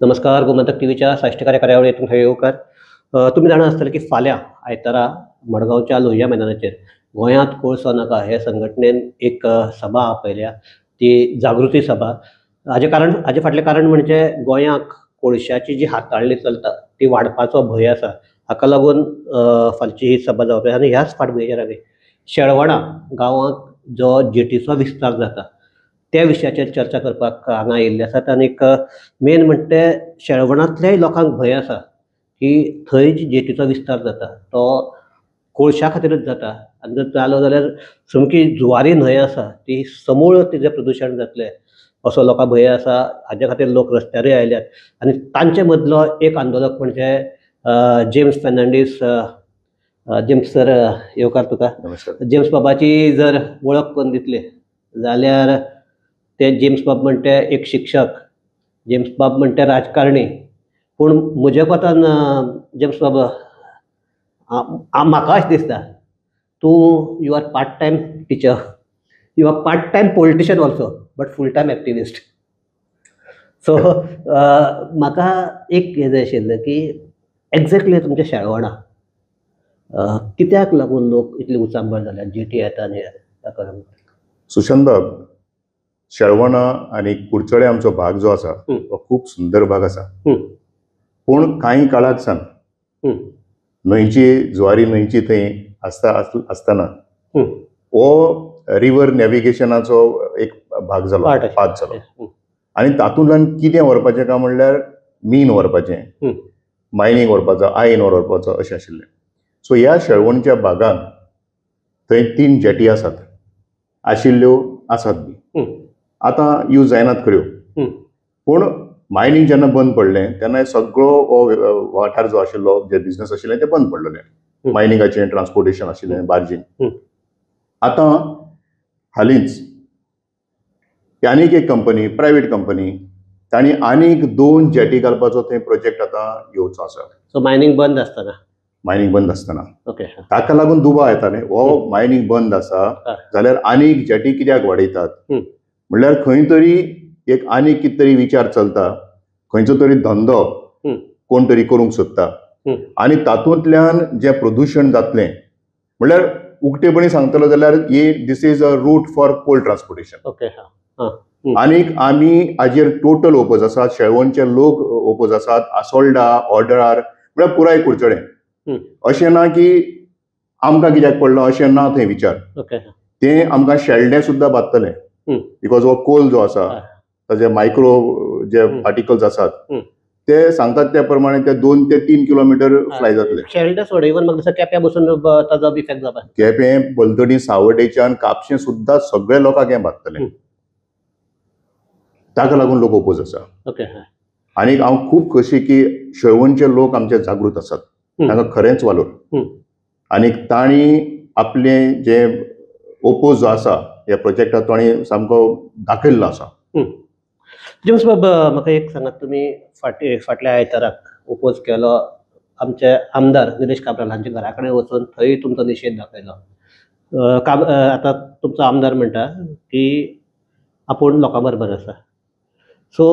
नमस्कार. गोमंतक टीव्हीच्या साहित्यकार्य कार्यावळीत तुमकां येवकार. तुमी जाणा आसतले की फाल्यां आयतारा मडगांवच्या लोहिया मैदानाचेर गोंयांत कोळसो नाका हे संघटनेन एक सभा आपयल्या. ती जागृती सभा. हाजे फाटलें कारण म्हणजे गोंयांक कोळशाची जी हाताळणी चलता ती वाडपाचो भंय आसा. हाका लागून फालची ही सभा जावपी आनी ह्याच फाटभुंयेचेर आमी शेळवणा गांवांत जो जेटीचो विस्तार जाता त्या विशयाचेर चर्चा करपाक हांगा आयिल्ले आसात. आनीक मेन म्हणजे ते शेळवणांतल्याय लोकांक भंय आसा की थंय जी जेटीचो विस्तार जाता तो कोळशा खातीरच जाता आनी जर जालो जाल्यार सामकी जुवारी न्हंय आसा ती समूळ तिजें प्रदुशण जातलें असो लोकांक भंय आसा. हाजे खातीर लोक रस्त्यारूय आयल्यात आनी तांचे मदलो एक आंदोलक म्हणजे जेम्स फेर्नांडीस. जेम्स सर येवकार तुका. नमस्कार. जेम्स बाबाची जर वळख करून दितले जाल्यार ते जेम्स बाब म्हणटे एक शिक्षक, जेम्स बाब म्हणटे राजकारणी. पूण म्हज्या कोतान जेम्स बाब म्हाका अशें दिसता तूं you are part time teacher, you are part time politician also but full time activist. So म्हाका एक हें जाय आशिल्लें की एक्झॅक्टली तुमच्या शेळवणा कित्याक लागून लोक इतले उचांबळ जाल्यात जेटी येता आनी ताका लागून. सुशांत बाब, शेळवणा आनी कुडचडे आमचो भाग जो आसा तो खूब सुंदर भाग आसा. पूण कांय काळाक सावन न्हंयची जुवारी न्हंयची थंय आसतना हो रिवर नॅविगेशनाचो एक भाग जालो, पाथ जालो. आनी तातूंतल्यान कितें व्हरपाचें काय म्हणल्यार मीन व्हरपाचें, मायनींग व्हरपाचो, आयन ore व्हरपाचो अशें आशिल्लें. सो ह्या शेळवणच्या भागांत थंय 3 जेटी आशिल्ल्यो आसात बी. आतां यूज जायनात खऱ्यो. पूण मायनींग जेन्ना बंद पडलें तेन्ना सगळो हो वाठार जो आशिल्लो, जे बिझनस आशिल्लें तें बंद पडलेलें. मायनिंगाचें ट्रान्सपोर्टेशन आशिल्लें, बार्जींग. आतां हालींच आनीक एक कंपनी, प्रायवेट कंपनी, तांणी आनीक 2 जेटी घालपाचो थंय प्रोजेक्ट आतां येवचो आसा. सो मायनींग बंद आसतना. मायनींग बंद आसतना. ओके. ताका लागून दुबाव येताले. हो मायनींग बंद आसा जाल्यार आनीक जेटी कित्याक वाडयतात म्हणल्यार खंय तरी एक आनीक कितें तरी विचार चलता, खंयचो तरी धंदो कोण तरी करूंक सोदता आनी तातूंतल्यान जें प्रदूशण जातलें म्हणल्यार उक्तेपणी सांगतलो जाल्यार this is a route for coal transportation. Okay. आनीक आमी हाजेर टोटल ओपोज आसात. शेळवणचे लोक ओपोज आसात. आसोल्डा, ऑर्डरार म्हळ्यार पुराय कुडचडें. अशें ना की आमकां कित्याक पडलो अशें ना थंय विचार. तें आमकां शेळडें सुद्दां बांदतलें. बिकॉज हो कोल जो आसा ताजे मायक्रो जे पार्टिकल्स आसात ते सांगतात त्या प्रमाणे ते 2 ते 3 किलोमीटर फ्लाय जातले. शेळडें सोड, इवन म्हाका दिसता केप्यां बसून ताजो इफेक्ट जाता. केपें, बलतडी, सावड्डेच्यान कापशें सुद्दां सगळ्या लोकांक हें बांदतलें. ताका लागून लोक ओपोज आसा. ओके. आनीक हांव खूब खोशी की शेळवणचे लोक आमचे जागृत आसात. तांकां खरेंच वालोर. आनीक तांणी आपलें जे ओपोज जो आसा ह्या प्रोजेक्टाक तांणी सामको दाखयल्लो आसा. जेम्स बाब, म्हाका एक सांगात, तुमी फाटल्या आयताराक ओपोज केलो आमचे आमदार निलेश काब्राल हांच्या घरा कडेन वचून थंय तुमचो निशेध दाखयलो. आतां तुमचो आमदार म्हणटा की आपूण लोकां बरोबर आसा. सो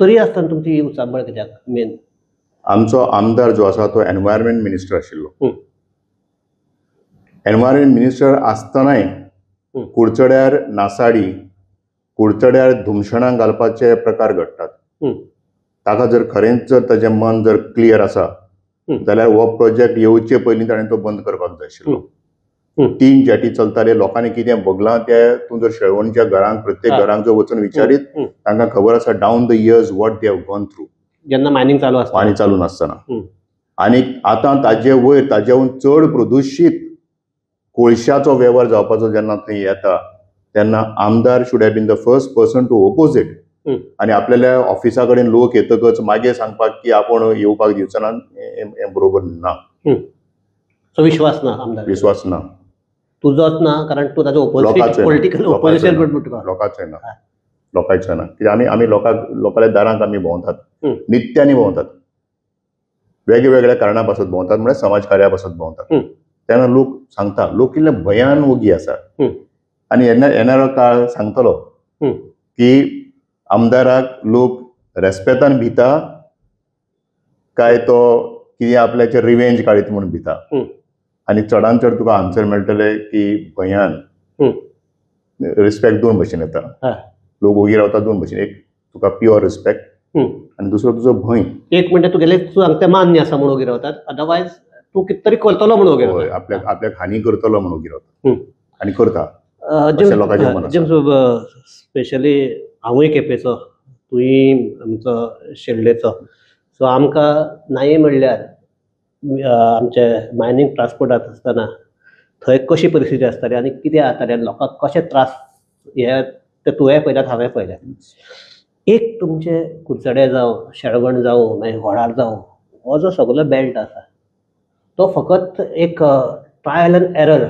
तरी आसतना तुमची ही उचांबळ कित्याक मेन? आमचो आमदार जो आसा तो एनवायरमेंट मिनिस्टर आशिल्लो. एनवायरमेंट मिनिस्टर आसतनाय कुडचड्यार नासाडी, कुडचड्यार धुमशणां घालपाचे प्रकार घडटात. ताका जर खरेंच जर ताजें मन जर क्लियर आसा जाल्यार हो प्रोजेक्ट येवचे पयलीं ताणें तो बंद करपाक जाय आशिल्लो. 3 जेटी चलताले. लोकांनी कितें भोगलां तें तूं जर शेळवणच्या घरांक, प्रत्येक घरांक जर वचून विचारीत तांकां खबर आसा down the years what they have gone through. जेन्ना मायनींग चालू आसता, पाणी चालू नासतना. आनीक आतां ताजे वयर ताजेहून चड प्रदुशीत कोळशाचो वेव्हार जावपाचो जेन्ना थंय येता तेन्ना आमदार should have been the first person to oppose it. आनी आपल्याल्या ऑफिसा कडेन लोक येतकच मागीर सांगपाक की आपूण येवपाक दिवचो ना, हें बरोबर ना. सो विश्वास ना आमदार? विश्वास ना. तुजोच ना, कारण तूं ताजो पॉलिटिकल ओपोजिशन म्हणटा. लोकांचोय ना. लोकांचोय ना. कित्याक आमी लोकांच्या दारांत आमी भोंवतात, नित्यानी भोंवतात, वेगवेगळ्या कारणां पासत भोंवतात, म्हळ्यार समाजकार्या पासत भोंवतात. तेन्ना लोक सांगता, लोक कितले भयान ओगी आसा. आनी येणारो काळ सांगतलो की आमदाराक लोक रेस्पेतान भिता काय तो कितें आपल्याचेर रिवेंज काडीत म्हणून भिता. आनी चडान चड तुका आन्सर मेळटले की गोंयान रिस्पेक्ट दोन भशेन येता. लोक ओगी रावता दोन भशेन, एक तुका प्युअर रिस्पेक्ट आनी दुसरो तुजो भंय. एक म्हणजे तुगेले तूं सांगता मान्य आसा म्हणून ओगी रावतात, अदरवायज तूं कितें तरी करतलो म्हणून ओगी रावता. आपल्याक हानी करतलो म्हणून ओगी रावता आनी करता लोकांचें मन आसा. स्पेशली हांवूय केपेंचो, तुयी आमचो शेल्डेचो, सो आमकां नाही म्हणल्यार आमचे मायनींग ट्रान्सपोर्टांत आसतना थंय कशी परिस्थिती आसताली आनी कितें जातालें, लोकांक कशे त्रास हे ते तुवें पळयल्यात हांवें पळयल्यात. एक तुमचे कुडचडे जावं, शेळवण जावं, मागीर व्हडार जावं, हो जो सगळो बेल्ट आसा तो फकत एक ट्रायल एंड एरर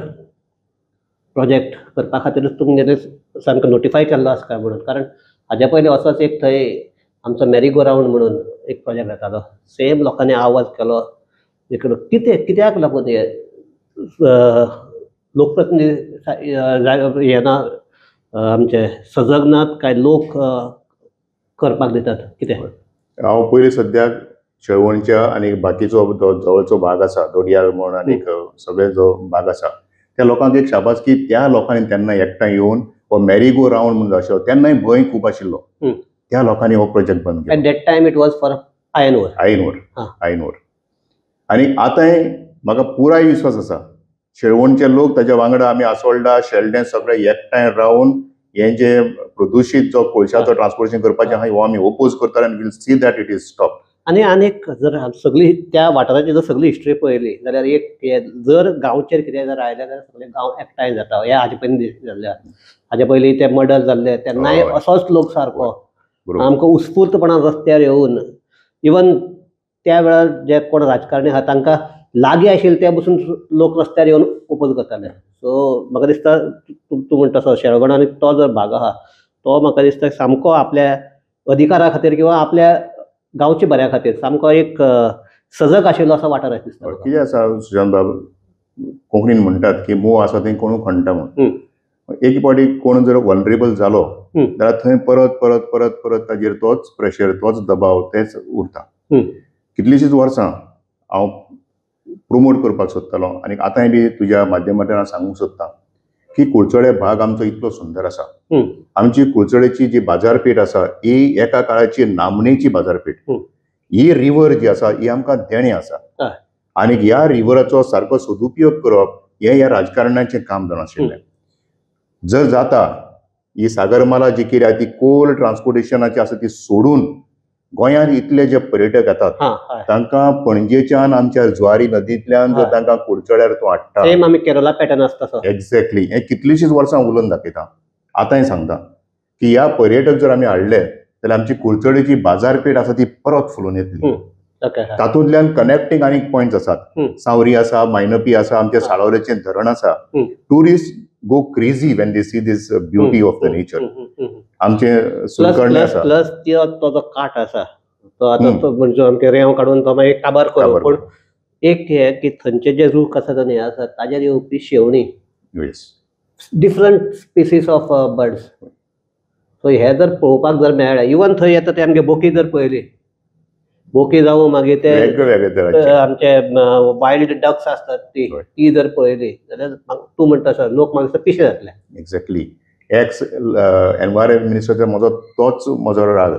प्रोजेक्ट करपा खातीरच तुमगेले सामको नोटिफाय केल्लो आसा काय म्हणून. कारण हाज्या पयलीं असोच एक थंय आमचो मॅरी गो रावंड म्हणून एक प्रोजेक्ट जातालो, सेम लोकांनी आवाज केलो. कित्याक लागून हे लोकप्रतिनिधी हे ना आमचे सजगनात काय लोक करपाक दितात कितें? हांव पयलीं सद्याक शेळवणच्या आनी बाकीचो जवळचो भाग आसा, दोडयार म्हण आनी सगळे जो भाग आसा त्या लोकांक एक शाबासकी त्या लोकांनी तेन्ना एकठांय येवन हो मॅरी गो रावंड म्हणून आशिल्लो, तेन्नाय भंय खूब आशिल्लो, त्या लोकांनी हो प्रोजेक्ट बंद केलो. At that time it was for iron ore. आनी आतांय म्हाका पुराय विश्वास आसा शेळवणचे लोक ताच्या वांगडा आमी आसोळडा शेल्डें सगळे एकठांय रावन हे जे प्रदूशीत जो कोळशाचो ट्रान्सपोर्टेशन करपाचें आहा हो आमी ओपोज करता आनी we'll see that it is stop. आनी आनीक जर सगळी त्या वाठाराची जर सगळी हिस्ट्री पळयली जाल्यार एक जर गांवचेर कितें जर आयलें जाल्यार सगळे गांव एकठांय जाता. हे हाजे पयलीं जाल्ले, हाजे पयलीं ते मर्डर जाल्ले तेन्नाय असोच लोक सारको आमकां उत्स्फूर्तपणान रस्त्यार येवन, इवन त्या वेळार जे कोण राजकारणी आहा तांकां लागीं आशिल्ले ते बसून लोक रस्त्यार येवन ओपोज करताले. सो म्हाका दिसता तूं म्हणटा तसो शेळवण आनी तो जो भाग आहा तो म्हाका दिसता सामको आपल्या अधिकारा खातीर किंवा आपल्या गांवच्या बऱ्या खातीर सामको एक सजग आशिल्लो असो वाठार दिसता. कितें आसा सुशांत बाब, कोंकणीन म्हणटात की मोव आसा थंय कोणू खणटा म्हणून. एक पावटी कोण जर वल्नरेबल जालो जाल्यार थंय परत परत परत परत ताजेर तोच प्रेशर, तोच दबाव तेच उरता. कितलींशींच वर्सां हांव प्रोमोट करपाक सोदतालो आनी आतांय बी तुज्या माध्यमांतल्यान हांव सांगूंक सोदतां की कुळचडे भाग आमचो इतलो सुंदर आसा. आमची कुळचडेची जी बाजारपेठ आसा ही एका काळाची नामनेची बाजारपेठ. ही रिवर जी आसा ही आमकां देणे आसा आनी ह्या रिवराचो सारको सदुपयोग करप हें ह्या राजकारणाचें काम जावन आशिल्लें. जर जाता ही सागरमाला जी कितें ती कोल ट्रान्सपोर्टेशनाची आसा ती सोडून गोंयांत इतले जे पर्यटक येतात तांकां पणजेच्यान आमच्या जुवारी नदींतल्यान जर तांकां कुडचड्यार तूं हाडटा, सेम आमी केरला पॅटर्न आसता तसो. एक्झॅक्टली. हें कितलींशींच वर्सां उलोवन दाखयता. आतांय सांगता की ह्या पर्यटक जर आमी हाडले जाल्यार आमची कुडचडेची बाजारपेठ आसा ती परत फुलून येतली. तातूंतल्यान कनेक्टिंग आनीक पॉयंट्स आसात. सावरी आसा, मायनपी आसा, आमचे साळावलेचें धरण आसा. Tourist go crazy when they see this beauty of the nature. आमचे सुलकर्णी आसा, प्लस तो जो काट आसा तो आतां तो म्हणजे आमचे रेंव काडून तो मागीर काबार करप. पूण एक हे की थंयचे जे रूख आसा हे आसा ताजेर येवपी शेवणी, डिफरंट स्पिसीस ऑफ बर्ड्स. सो हे जर पळोवपाक जर मेळ्ळें, इवन थंय येता ते आमगे बोकी जर पळयली, बोकी जावं मागीर ते आमचे वायल्ड डक्स असतात ती जर पळयली जाल्यार तूं म्हणटा तसो लोक म्हाका पिशे जातले. एक्झॅक्टली. एक्स एनवायरमेंट मिनिस्टराचो म्हजो तोच म्हजो राग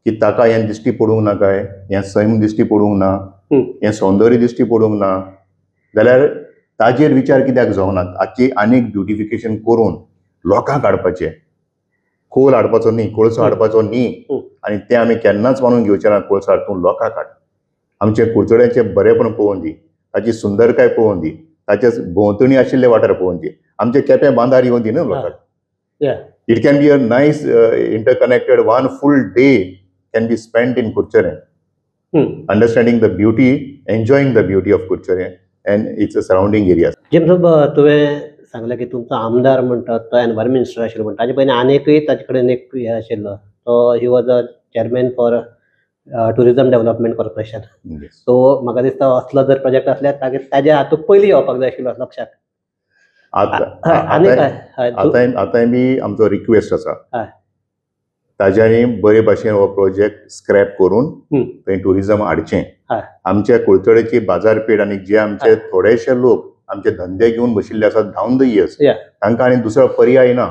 की ताका हें दिश्टी पडूंक ना काय, हें सैम दिश्टी पडूंक ना, हें सौंदर्य दिश्टी पडूंक ना जाल्यार ताजेर विचार कित्याक जावनात. हाची आनीक ब्युटिफिकेशन करून लोकांक हाडपाचें. कोल हाडपाचो न्ही, कोळसो हाडपाचो न्ही आनी तें आमी केन्नाच मानून घेवचें ना. कोळसो हाडून लोकांक हाड. आमचे कुडचड्याचें बरेपण पळोवन दी, ताची सुंदरकाय पळोवन दी, ताचे भोंवतणी आशिल्ले वाठार पळोवन दी. आमचे केपें बांदार येवन दी न्हू लोकांक. It can be a nice interconnected one full day can be spent in Curchorem, understanding the beauty, enjoying the beauty of Curchorem and it's a surrounding areas. James तुवें सांगलें की तुमचो आमदार म्हणटा तो एनवायरमेंट मिनिस्टर आशिल्लो, म्हणटा ताजे पयलीं आनीकय ताजे कडेन एक हे आशिल्लो, तो he was a chairman for tourism development corporation. So म्हाका दिसता असलो जर प्रोजेक्ट आसल्यार ताजे हातूंत पयलीं येवपाक जाय आशिल्लो लक्षाक. आतांय बी आमचो रिक्वेस्ट आसा ताज्यानी बरे भाशेन हो प्रोजेक्ट स्क्रॅप करून थंय टुरिझम हाडचें. आमच्या कुळचडेची बाजारपेठ आनी जे आमचे थोडेशे लोक आमचे धंदे घेवन बशिल्ले आसात डावन द इयर्स, तांकां आनी दुसरो पर्याय ना,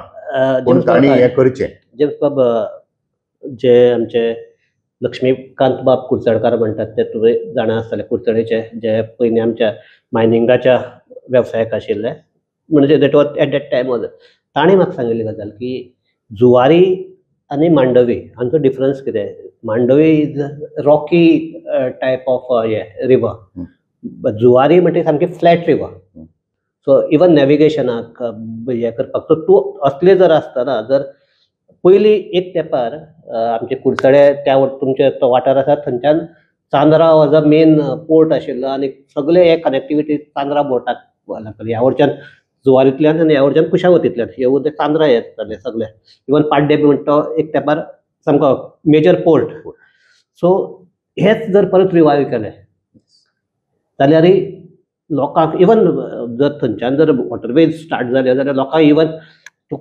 पूण तांणी हें करचें. जेम्स बाब, जे आमचे लक्ष्मीकांत बाब कुडचडकार म्हणटात ते तुवें जाणा आसतले, कुडचडेचे जे पयलीं आमच्या मायनिंगाच्या वेवसायाक आशिल्ले, म्हणजे that was at that time was. ताणें म्हाका सांगिल्ली गजाल की जुवारी आनी मांडवी हांचो डिफरन्स कितें. Mandovi is rocky type of river, Zuari म्हणजे सामकी फ्लॅट रिवर. सो इवन नॅविगेशनाक हें करपाक, सो तूं असले जर आसतना जर पयलीं एक तेंपार आमचे कुडचडे त्या तुमचे तो वाठार आसा थंयच्यान Chandra was a main port आशिल्लो आनी सगळे हे कनेक्टिविटी चांद्रा बोटाक लागताली. ह्या वरच्यान जुवारींतल्यान आनी ह्या वरच्यान कुशावतींतल्यान हे उदे चांद्रा येताले सगळे. इवन पाड्डे बी म्हणटा तो एक तेंपार सामको मेजर पोर्ट. सो हेच जर परत रिवायव केलें जाल्यार लोकांक इवन जर थंयच्यान जर वॉटरवेज स्टार्ट जाले जाल्यार लोकांक इवन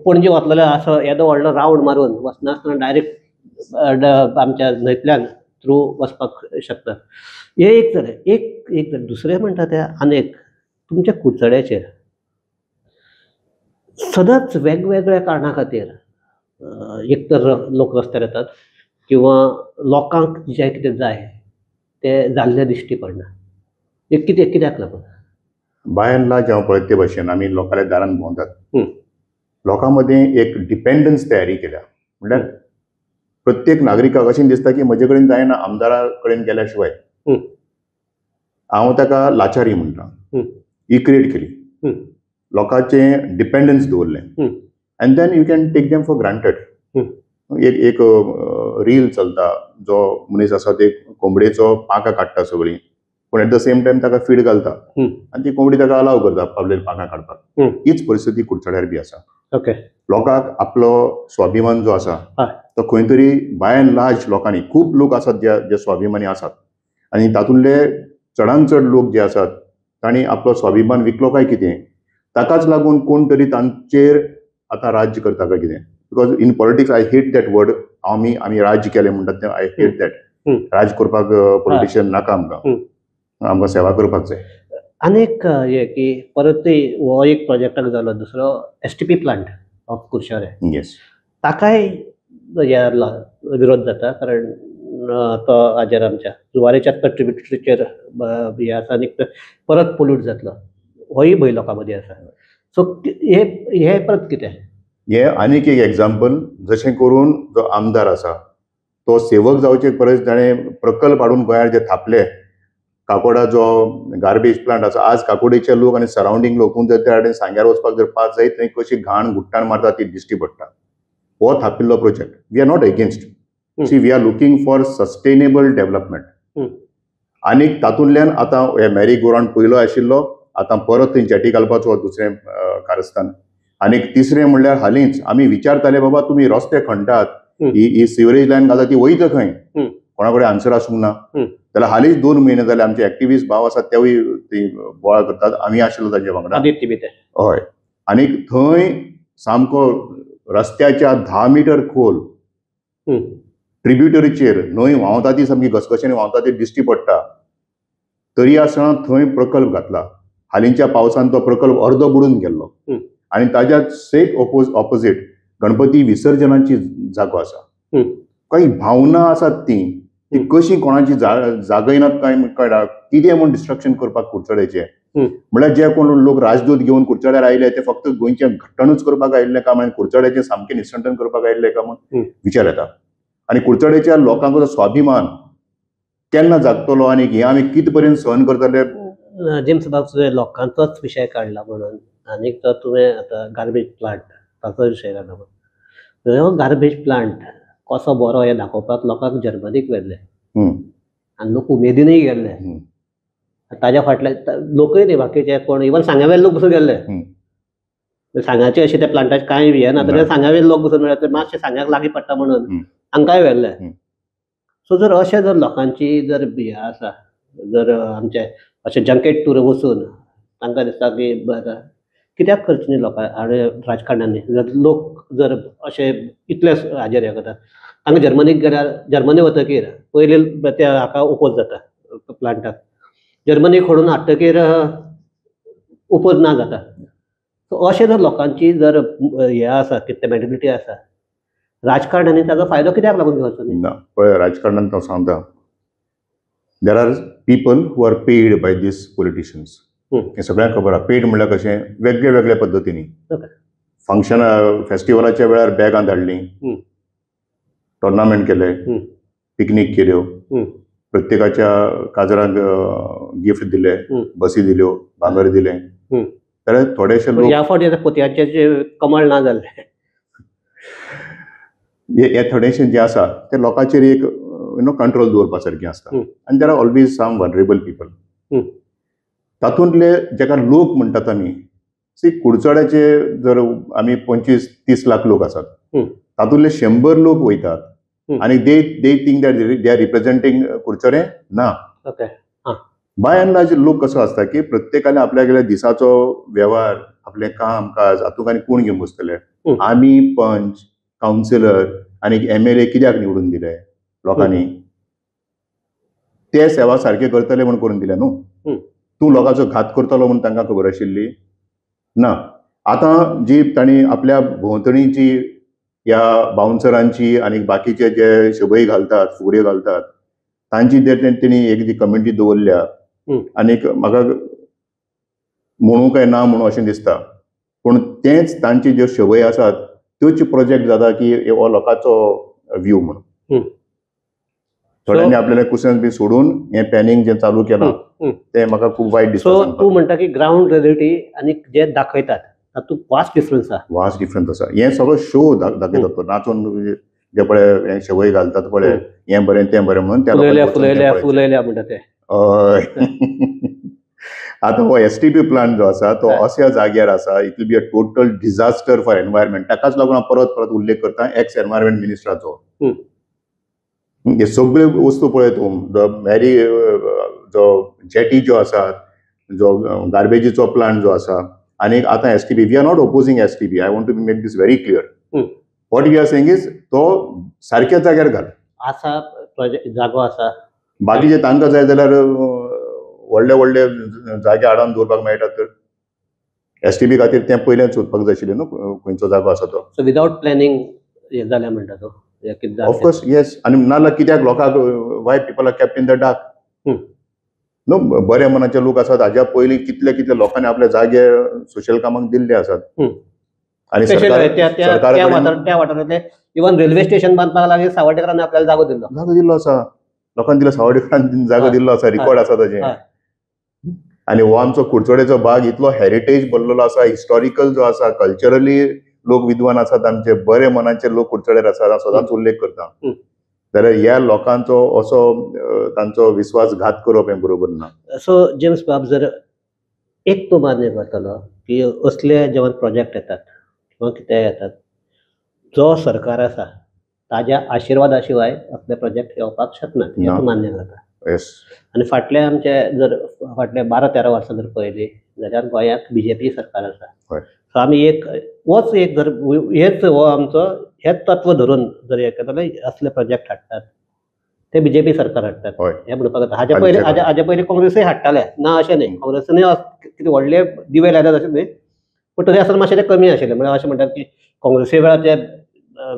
पणजे वतलेले असो येदो व्हडलो रावंड मारून वचनासतना डायरेक्ट आमच्या न्हंयतल्यान थ्रू वचपाक शकता. हे एक जालें. एक जालें. दुसरें म्हणटा तें आनीक तुमच्या कुडचड्याचेर सदांच वेगवेगळ्या कारणां खातीर एक तर लोक रस्त्यार येतात किंवा लोकांक जें कितें जाय तें जाल्लें दिश्टी पडना. हे कित्याक लागून? बाय एंड लार्ज हांव पळयत ते भाशेन आमी लोकांच्या दारान भोंवतात, लोकां मदें एक डिपेंडन्स तयारी केल्या. म्हणल्यार प्रत्येक नागरिकाक अशें दिसता की म्हजे कडेन जायना, आमदारा कडेन गेल्या शिवाय. हांव ताका लाचारी म्हणटा. ही क्रिएट केली, लोकांचें डिपेंडन्स दवरलें, and then you can take them for granted. एक रील चलता, जो मनीस आसा ते कोंबडेचो पांखां काडटा सगळीं, पूण एट द सेम टायम ताका फीड घालता आनी ती कोंबडी ताका अलाव करता आपले पांखां काडपाक. हीच परिस्थिती कुडचड्यार बी आसा. लोकांक आपलो स्वाभिमान जो आसा तो खंय तरी बाय एंड लार्ज लोकांनी, खूब लोक आसात जे स्वाभिमानी आसात, आनी तातूंतले चडांत चड लोक जे आसात तांणी आपलो स्वाभिमान विकलो काय कितें, ताकाच लागून कोण तरी तांचेर आतां राज्य करता काय कितें. Because in politics I hate that word. आमी राज्य केलें म्हणटात तें आय हेट दॅट. राज करपाक पॉलिटिशियन नाका आमकां सेवा करपाक जाय. आनीक हे की परत हो एक प्रोजेक्टाक जालो दुसरो STP plant of Kudchade. Yes, ताकाय विरोध जाता कारण तो हाजेर आमच्या जुवारीच्या ट्रिब्युटरीचेर हे आसा आनी परत पोल्यूट जातलो, होय भंय लोकां मदीं आसा. सो हे परत कितें? हे आनीक एक एग्जाम्पल. जशें करून जो आमदार आसा तो सेवक जावचे परस ताणें प्रकल्प हाडून गोंयार जे थापले. काकोडा जो गार्बेज प्लांट आसा, आज काकोडेचे लोक आनी सरावंडींग लोक जर त्या कडेन सांग्यार वचपाक जर पास जायत थंय कशी घाण गुट्टाण मारता ती दिश्टी पडटा. हो थापिल्लो project. We are not against. See, we are looking for sustainable development. आनीक तातूंतल्यान आतां हे मॅरी गो रावंड पयलो आशिल्लो, आतां परत थंय जेटी घालपाचो दुसरें कारस्थान. आनीक तिसरें म्हणल्यार हालींच आमी विचारताले बाबा तुमी रस्ते खणटात, ही सिवरेज लायन घालता ती वयता खंय, कोणा कडेन आन्सर आसूंक ना. जाल्यार हालींच 2 म्हयने जाले आमचे एक्टिव्हिस्ट भाव आसात तेवूय ती बोवाळ करतात. आमी आशिल्लो ताचे वांगडा. हय. आनीक थंय सामको रस्त्याच्या 10 मीटर खोल ट्रिब्युटरीचेर न्हंय व्हांवता ती सामकी घसघशेन व्हांवता ती दिश्टी पडटा. तरी आसतना थंय प्रकल्प घातला. हालींच्या पावसान तो प्रकल्प अर्दो बुडून गेल्लो. आनी ताज्या सेट ऑपोजीट गणपती विसर्जनाची जागो आसा. काही भावना आसात ती कशी कोणाची जागयनात काय कळना. कितें म्हूण डिस्ट्रक्शन करपाक कुडचड्याचें. म्हळ्यार जे कोण लोक राजदूत घेवन कुडचड्यार आयले ते फक्त गोंयचे घट्टणूच करपाक आयिल्ले काय म्हण कुडचड्याचें सामकें निसंटन करपाक आयिल्ले काय म्हूण विचार येता. आनी कुडचड्याच्या लोकांचो स्वाभिमान केन्ना जागतलो आनी हे आमी कित पर्यंत सहन करतले. जेम्स बाब, तुवें लोकांचोच विशय काडला म्हणून आनीक तो तुवें आतां गार्बेज प्लांट ताचो विशय काडला म्हणून हो गार्बेज प्लांट कसो बरो हे दाखोवपाक लोकांक जर्मनीक व्हेल्ले आनी लोक उमेदीनय गेल्ले. ताज्या फाटल्यान लोकय न्ही बाकीचे कोण इवन सांगावेले लोक बसून गेल्ले. सांगाचे अशें त्या प्लांटाचे कांय हे ना, तरी सांगावेले लोक बसून मेळ्ळे मातशें सांग्याक लागीं पडटा म्हणून हांकांय व्हेल्ले. सो जर अशें जर लोकांची जर हे आसा, जर आमचे अशें जंकेट टूर वचून तांकां दिसता की कित्याक करची न्ही लोकां आणि राजकारण्यांनी लोक जर अशे इतले हाजेर हे करतात. हांगा जर्मनीक गेल्यार जर्मनी वतकीर पयलीं त्या हाका ओपोज जाता प्लांटाक. जर्मनीक हाडून हाडटकीर ओपोज ना जाता. सो अशें जर लोकांची जर हे आसा कितें मेंटेलिटी आसा, राजकारण्यांनी ताजो फायदो कित्याक लागून घेवचो न्ही? ना पळय, राजकारणांत हांव सांगता, there are people who are paid by this politicians. हे सगळ्यांक खबर आहा. पेड म्हणल्यार कशें, वेगळे वेगळे पद्दतींनी फंक्शन फेस्टिवलाच्या वेळार बॅगां धाडलीं, टोर्नामेंट केले, पिकनीक केल्यो, प्रत्येकाच्या काजरांक गिफ्ट दिले, बसी दिल्यो, भांगर दिलें. जाल्यार थोडेशे लोक ह्या फावटी पोतयाचे जे कमळ ना जाल्ले, हे थोडेशे जे आसा ते लोकांचेर एक कंट्रोल दवरपा सारकें आसता. आनी there are always some vulnerable people. तातूंतले जाका लोक म्हणटात आमी, कुडचड्याचे जर आमी 25-30 लाख लोक आसात, तातूंतले 100 लोक वयतात आनी they think that they are representing Curchorem. ना. बाय एंड लार्ज लोक कसो आसता की प्रत्येकाने आपल्या दिसाचो व्यवहार, आपलें काम काज हातूंत आनी कोण घेवन बसतले. आमी पंच, कावन्सिलर आनी MLA कित्याक निवडून दिले लोकांनी? ते सेवा सारखे करतले म्हूण करून दिले न्हू. तूं लोकांचो घात करतलो म्हूण तांकां खबर आशिल्ली? ना. आतां जी तांणी आपल्या भोंवतणीची ह्या बाउन्सरांची आनी बाकीचे जे शबय घालतात, फुगड्यो घालतात, तांची तेणी एक जी कमिटी दवरल्या. आनीक म्हाका म्हणू काय ना म्हणू अशें दिसता, पूण तेच तांची ज्यो शबय आसात त्योच प्रोजेक्ट जाता की हो लोकांचो व्यू म्हणून. थोड्यांनी आपल्याला कुशन्स बी सोडून हें पॅनिंग जें चालू केलां तें म्हाका खूब वायट दिसता. सो तूं म्हणटा की ग्राउंड रियलिटी आनी जे दाखयतात तातूंत वास्ट डिफरन्स आसा. वास्ट डिफरन्स आसा. हें सगळो शो दाखयतात तो, नाचून जे पळय शबय घालतात पळय, हें बरें तें बरें म्हणून त्या फुलयल्या म्हणटा ते. हय. आतां हो STP प्लांट जो आसा तो अशा जाग्यार आसा, it will be a total disaster for environment. ताकाच लागून हांव परत परत उल्लेख करता एक्स एनवायरमेंट मिनिस्टराचो. हे सगळे वस्तू पळय तूं, जो जेटी जो आसा, जो गार्बेजीचो प्लांट जो आसा, आनी आतां STP. We are not opposing STP. I want to make this very clear. What we are saying is तो सारक्या जाग्यार घाल. आसा जागो आसा. बाकीचे तांकां जाय जाल्यार व्हडले व्हडले जागे हाडून दवरपाक मेळटात. तर STP खातीर तें पयलेंच सोदपाक जाय आशिल्लें न्हू खंयचो जागो आसा तो. सो विदाउट प्लॅनिंग हे जाल्या म्हणटा तो. Of course yes. आनी नाल्यार कित्याक लोकांक why people are kept in the dark न्हू. बरे मनाचे लोक आसात, हाज्या पयलीं कितले कितले लोकांनी आपले जागे सोशल कामाक दिल्ले आसात. आनी त्या वाठारांतले इवन रेल्वे स्टेशन बांदपाक लागीं सावड्डेकरांनी आपल्याला जागो दिल्लो आसा. लोकांनी दिलो सावड्डेकरांनी जागो दिल्लो आसा. रिकॉर्ड आसा ताजें. आनी हो आमचो कुडचडेचो भाग इतलो हेरिटेज भरलेलो आसा, हिस्टॉरिकल जो आसा, कल्चरली लोक विद्वान आसात, आमचे बरे मनाचे लोक कुडचडेर आसात. हांव सदांच उल्लेख करता. जाल्यार ह्या लोकांचो असो तांचो विश्वासघात करप हें बरोबर ना. सो जेम्स बाब, जर एक तो मान्य करतलो की असले जेव्हा प्रोजेक्ट येतात किंवा कितें येतात, जो सरकार आसा ताज्या आशिर्वादा शिवाय असले प्रोजेक्ट येवपाक शकना, हें मान्य करता. आनी फाटल्या आमचे जर फाटल्या 12-13 वर्सां जर पळयली जाल्यार गोंयांत BJP सरकार आसा. सो आमी होच एक जर हेच हो आमचो हेच तत्व धरून जर हे करतले, असले प्रोजेक्ट हाडटात ते BJP सरकार हाडटात हें म्हणपाक जाता. हाज्या पयलीं काँग्रेसूय हाडटाले, ना अशें न्ही. काँग्रेसीनूय कितें व्हडले दिवे लायतात अशें न्ही, पूण तरी आसतना मातशें ते कमी आशिल्ले. म्हळ्यार अशें म्हणटात की काँग्रेसी वेळार जे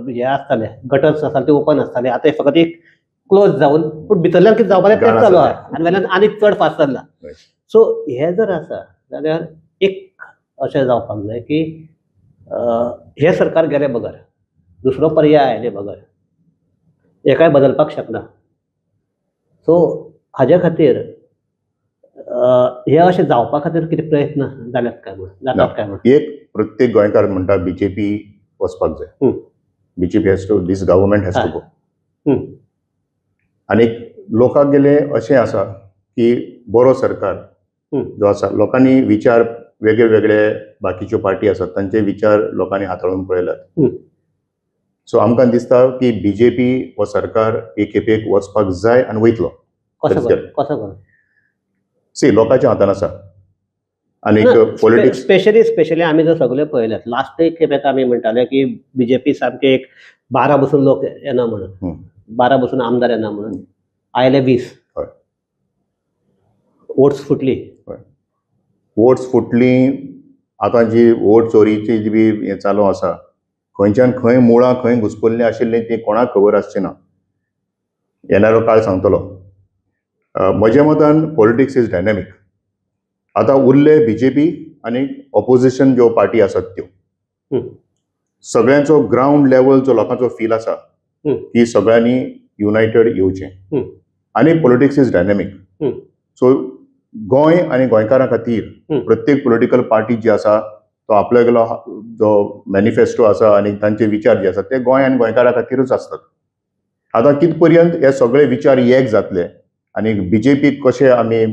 हे आसताले गटर्स आसताले ते ओपन आसताले, आतां फकत एक क्लोज जावन, पूण भितरल्यान कितें जावपाचें तेंच चालू आहा आनी वेल्यान आनीक चड फास्ट चल्ला. सो हें जर आसा जाल्यार एक अशें जावपाक जाय की हे सरकार गेले बगर, दुसरो पर्याय आयले बगर हेकाय बदलपाक शकना. सो हाज्या खातीर हे अशें जावपा खातीर कितें प्रयत्न जाल्यात काय म्हण, जातात काय म्हण? एक प्रत्येक गोंयकार म्हणटा BJP वचपाक जाय. BJP has to, this government has to go. आनी लोकांक गेले अशें आसा की बरो सरकार जो आसा, लोकांनी विचार वेगळे वेगळे बाकीच्यो पार्टी आसात तांचे विचार लोकांनी हाताळून पळयल्यात. सो आमकां दिसता की BJP हो सरकार एक खेपेक वचपाक जाय आनी वयतलो. कसो सी लोकांच्या हातान आसा. आनी पॉलिटिक्स स्पेशली आम्ही जर सगळे पळयल्यात लास्ट एक खेपे आमी म्हणटाले की बीजेपी सामके एक 12 बसून लोक येना म्हणून 12 बसून आमदार येना म्हणून आयले 20 वोट्स फुटली आतां जी वोट चोरीची जी बी हें चालू आसा खंयच्यान खंय मुळां खंय घुसपल्लीं आशिल्लीं ती कोणाक खबर आसची ना येणारो काळ सांगतलो म्हज्या मतान पॉलिटिक्स इज डायनॅमीक आतां उरले बीजेपी आनी ऑपोजिशन ज्यो पार्टी आसात त्यो सगळ्यांचो ग्राउंड लेवल जो लोकांचो फील आसा की सगळ्यांनी युनायटेड येवचें आनी politics is dynamic so Goa आनी गोंयकारां खातीर प्रत्येक पॉलिटिकल पार्टी जी आसा तो आपल्यालो जो मॅनिफेस्टो आसा आनी तांचे विचार जे आसात ते गोंय आनी गोंयकारां खातीरच आसतात आतां कित पर्यंत हे सगळे विचार एक जातले आनी बीजेपीक कशे आमी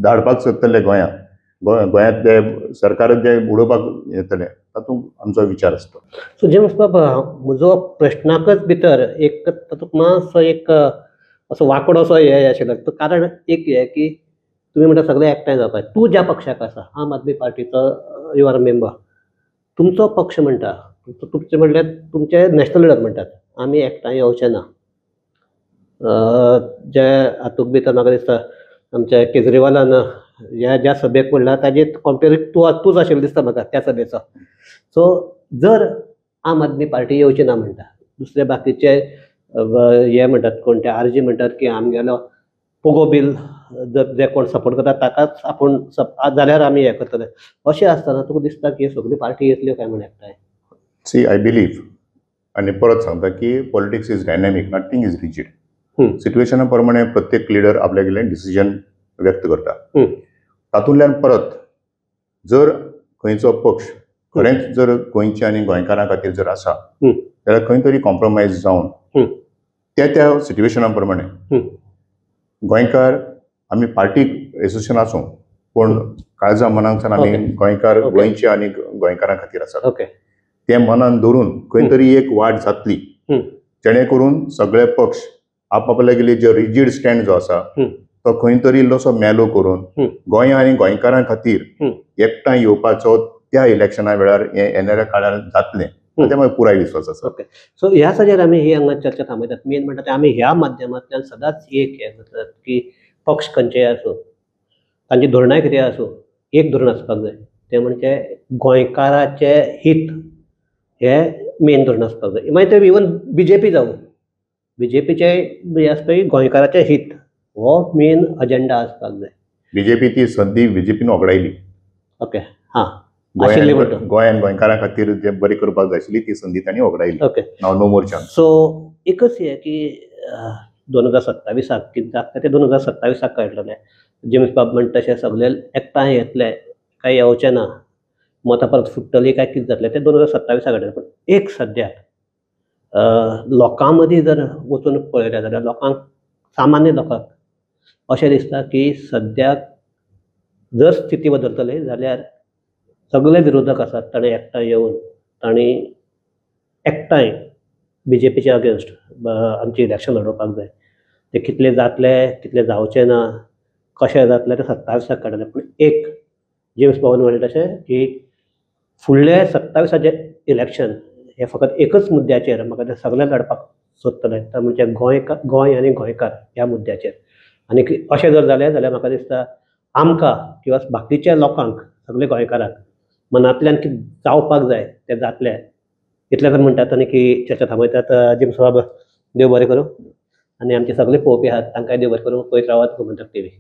धाडपाक सोदतले गोंयांतले सरकार जे उडोवपाक येतले तातूंत आमचो विचार आसता सो जेम्स बाबा म्हजो प्रश्नाकच भितर एक तातूंत मातसो एक असो वांकडो असो हे आशिल्लो कारण एक हे की तुमी म्हणटा सगळे एकठांय जावपाक तूं ज्या पक्षाक आसा आम आदमी पार्टीचो यू आर मेंबर तुमचो पक्ष म्हणटा तुमचे म्हणल्यार तुमचे नॅशनल लिडर म्हणटात आमी एकठांय येवचे ना जे हातूंत भितर म्हाका दिसता आमच्या केजरीवालान ह्या ज्या सभेक म्हणला ताजे कॉम्पेर तूंच आशिल्लो दिसता म्हाका त्या सभेचो सो जर आम आदमी पार्टी येवची ना म्हणटा दुसरे बाकीचे हे म्हणटात कोण ते आरजी म्हणटात की आमगेलो पोगो बील जर जे कोण सपोर्ट करता ताकाच आपूण जाल्यार आमी हे करतले अशें आसतना तुका दिसता की सगळी पार्टी येतल्यो काय म्हण एकठांय सी आय बिलीव आनी परत सांगता की politics is dynamic nothing is rigid सिट्युएशना प्रमाणे प्रत्येक लिडर आपल्यागेलें डिसिजन व्यक्त करता तातूंतल्यान परत जर खंयचो पक्ष खरेंच जर गोंयचे आनी गोंयकारां खातीर जर आसा जाल्यार खंय तरी कॉम्प्रोमायज जावन त्या सिट्युएशना प्रमाणे गोंयकार आमी पार्टीक एसोसिएशन आसूं पूण काळजा मनांतल्यान आमी गोंयकार गोंयचे आनी गोंयकारां खातीर आसात ते मनान धरून खंय तरी एक वाट जातली जेणे करून सगळे पक्ष आपआपल्यागेले जे रिजीड स्टँड जो आसा तो खंय तरी इल्लोसो मेलो करून गोंय आनी गोंयकारां खातीर एकठांय येवपाचो त्या इलेक्शना वेळार येणाऱ्या काळार जातलें हाचे म्हाका पुराय विश्वास आसा सो ह्या साजेर आमी ही हांगा चर्चा थांबयतात मेन म्हणटा ते आमी ह्या माध्यमांतल्यान सदांच एक हे करतात की पक्ष खंयचेय आसूं तांची धोरणां कितें आसूं एक धोरण आसपाक जाय तें म्हणजे गोंयकाराचे हित हे मेन धोरण आसपाक जाय मागीर ते इवन बीजेपी जावं बीजेपीचे जे आसता गोंयकाराचे हित हो मेन अजेंडा आसपाक जाय बीजेपी ती संदी बीजेपीन वगडायली गोंयान गोंयकारां खातीर जे बरी करपाक जाय आशिल्ली ती संदी तांणी वगडायली नाव नो मोर चान्स सो एकच हे की 2027 कितें जाता ते 2027 कळटलें जेम्स बाब म्हणटा तशें सगळे एकठांय येतले काय येवचे ना मतां परत फुट्टली काय कितें जातलें ते 2027 कळटलें पूण एक सद्याक लोकां मदीं जर वचून पळयलें जाल्यार लोकांक सामान्य लोकांक अशें दिसता की सद्याक जर स्थिती बदलतली जाल्यार सगळे विरोधक आसात ताणें एकठांय येवन तांणी एकठांय बीजेपीच्या अगेन्स्ट आमची इलेक्शन लडोवपाक जाय ते कितले जातले कितले जावचे ना कशें जातलें तें 27 कळटलें पूण एक जेम्स बाबान म्हणलें तशें की फुडले 27 इलेक्शन हे फकत एकच मुद्द्याचेर म्हाका ते सगळे लडपाक सोदतले तो म्हणजे गोंय आनी गोंयकार ह्या मुद्द्याचेर आनी अशें जर जालें जाल्यार म्हाका दिसता आमकां किंवा बाकीच्या लोकांक सगळे गोंयकारांक मनांतल्यान कितें जावपाक जाय तें जातलें इतलें तर म्हणटात आनी की चर्चा थांबयतात जेम्स बाब देव बरें करूं आनी आमचे सगळे पळोवपी आहात तांकांय देव बरें करूं पळयत रावात गोमंतक टीव्ही